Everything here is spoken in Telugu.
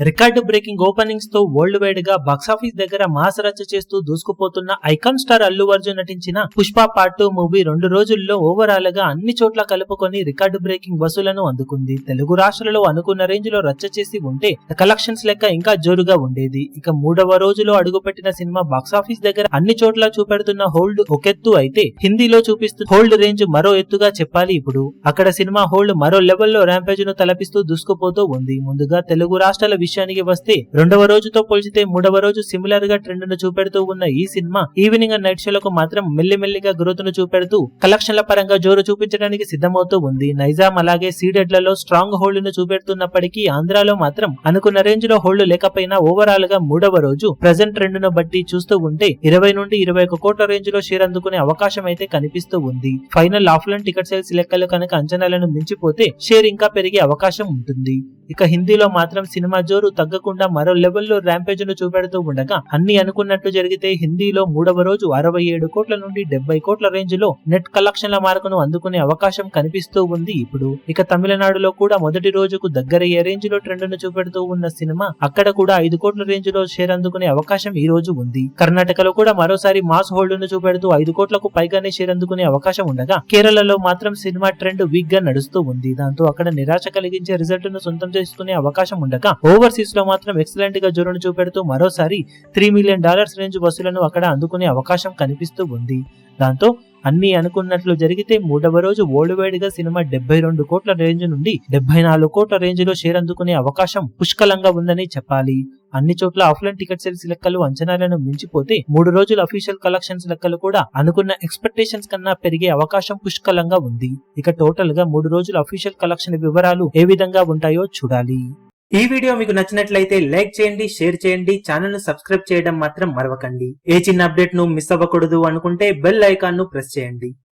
రికార్డు బ్రేకింగ్ ఓపెనింగ్స్ తో వరల్డ్ వైడ్ గా బాక్సాఫీస్ దగ్గర మాస్ రచ్చ చేస్తూ దూసుకుపోతున్న ఐకాన్ స్టార్ అల్లు అర్జున్ నటించిన పుష్ప పార్ట్ 2 మూవీ 2 రోజుల్లో ఓవరాల్ గా అన్ని చోట్ల కలుపుకొని రికార్డు బ్రేకింగ్ వసూలను అందుకుంది. తెలుగు రాష్ట్రాలలో అనుకున్న రేంజ్ లో రచ్చ చేసి ఉంటే కలెక్షన్స్ లెక్క ఇంకా జోరుగా ఉండేది. ఇక 3వ రోజులో అడుగుపెట్టిన సినిమా బాక్సాఫీస్ దగ్గర అన్ని చోట్ల చూపెడుతున్న హోల్డ్ ఒకెత్తు అయితే హిందీలో చూపిస్తున్న హోల్డ్ రేంజ్ మరో ఎత్తుగా చెప్పాలి. ఇప్పుడు అక్కడ సినిమా హోల్డ్ మరో లెవెల్లో ర్యాంపేజ్ ను తలపిస్తూ దూసుకుపోతూ ఉంది. ముందుగా తెలుగు రాష్ట్రాల విషయానికి వస్తే 2వ రోజుతో పోల్చితే 3వ రోజు సిమిలర్ గా ట్రెండ్ ను చూపెడుతూ ఉన్న ఈ సినిమా ఈవినింగ్ అండ్ నైట్ షోలకు మాత్రం మెల్లిమెల్లిగా గ్రోత్ ను చూపెడుతూ కలెక్షన్ల పరంగా జోరు చూపించడానికి సిద్ధమవుతూ ఉంది. నైజాం అలాగే సీడెడ్లలో స్ట్రాంగ్ హోల్డ్ ను చూపెడుతున్నప్పటికీ ఆంధ్రాలో మాత్రం అనుకున్న రేంజ్ లో హోల్డ్ లేకపోయినా ఓవరాల్ గా 3వ రోజు ప్రెజెంట్ ట్రెండ్ ను బట్టి చూస్తూ ఉంటే 20 నుండి 21 కోట్ల రేంజ్ లో షేర్ అందుకునే అవకాశం అయితే కనిపిస్తూ ఉంది. ఫైనల్ ఆఫ్లైన్ టికెట్ సేల్స్ లెక్కలు కనుక అంచనాలను మించిపోతే షేర్ ఇంకా పెరిగే అవకాశం ఉంటుంది. ఇక హిందీలో మాత్రం సినిమా జోరు తగ్గకుండా మరో లెవెల్లో ర్యాంపేజ్ ను చూపెడుతూ ఉండగా అన్ని అనుకున్నట్టు జరిగితే హిందీలో 3వ రోజు 67 కోట్ల నుండి 70 కోట్ల రేంజ్ లో నెట్ కలెక్షన్ల మార్కును అందుకునే అవకాశం కనిపిస్తూ ఉంది. ఇప్పుడు ఇక తమిళనాడులో కూడా మొదటి రోజుకు దగ్గరయ్యే రేంజ్ లో ట్రెండ్ ను చూపెడుతూ ఉన్న సినిమా అక్కడ కూడా 5 కోట్ల రేంజ్ లో షేర్ అందుకునే అవకాశం ఈ రోజు ఉంది. కర్ణాటకలో కూడా మరోసారి మాస్ హోల్డ్ ను చూపెడుతూ 5 కోట్లకు పైగానే షేర్ అందుకునే అవకాశం ఉండగా కేరళలో మాత్రం సినిమా ట్రెండ్ వీక్ గా నడుస్తూ ఉంది. దాంతో అక్కడ నిరాశ కలిగించే రిజల్ట్ ను సొంతం చేసుకునే అవకాశం ఉండగా ఓవర్సీస్ లో మాత్రం ఎక్సలెంట్ గా జోరును చూపెడుతూ మరోసారి $3 మిలియన్ రేంజ్ వసూలను అక్కడ అందుకునే అవకాశం కనిపిస్తూ ఉంది. దాంతో అన్ని అనుకున్నట్లు జరిగితే 3వ రోజు వరల్డ్ వైడ్ గా సినిమా 72 కోట్ల రేంజ్ నుండి 74 కోట్ల రేంజ్ లో షేర్ అందుకునే అవకాశం పుష్కలంగా ఉందని చెప్పాలి. అన్ని చోట్ల ఆఫ్లైన్ టికెట్ సేల్స్ లెక్కలు అంచనాలను మించిపోతే 3 రోజుల అఫీషియల్ కలెక్షన్స్ లెక్కలు కూడా అనుకున్న ఎక్స్పెక్టేషన్స్ కన్నా పెరిగే అవకాశం పుష్కలంగా ఉంది. ఇక టోటల్ గా 3 రోజుల అఫీషియల్ కలెక్షన్ వివరాలు ఏ విధంగా ఉంటాయో చూడాలి. ఈ వీడియో మీకు నచ్చినట్లయితే లైక్ చేయండి, షేర్ చేయండి, ఛానల్ ను సబ్స్క్రైబ్ చేయడం మాత్రం మరవకండి. ఏ చిన్న అప్డేట్ ను మిస్ అవ్వకూడదు అనుకుంటే బెల్ ఐకాన్ ను ప్రెస్ చేయండి.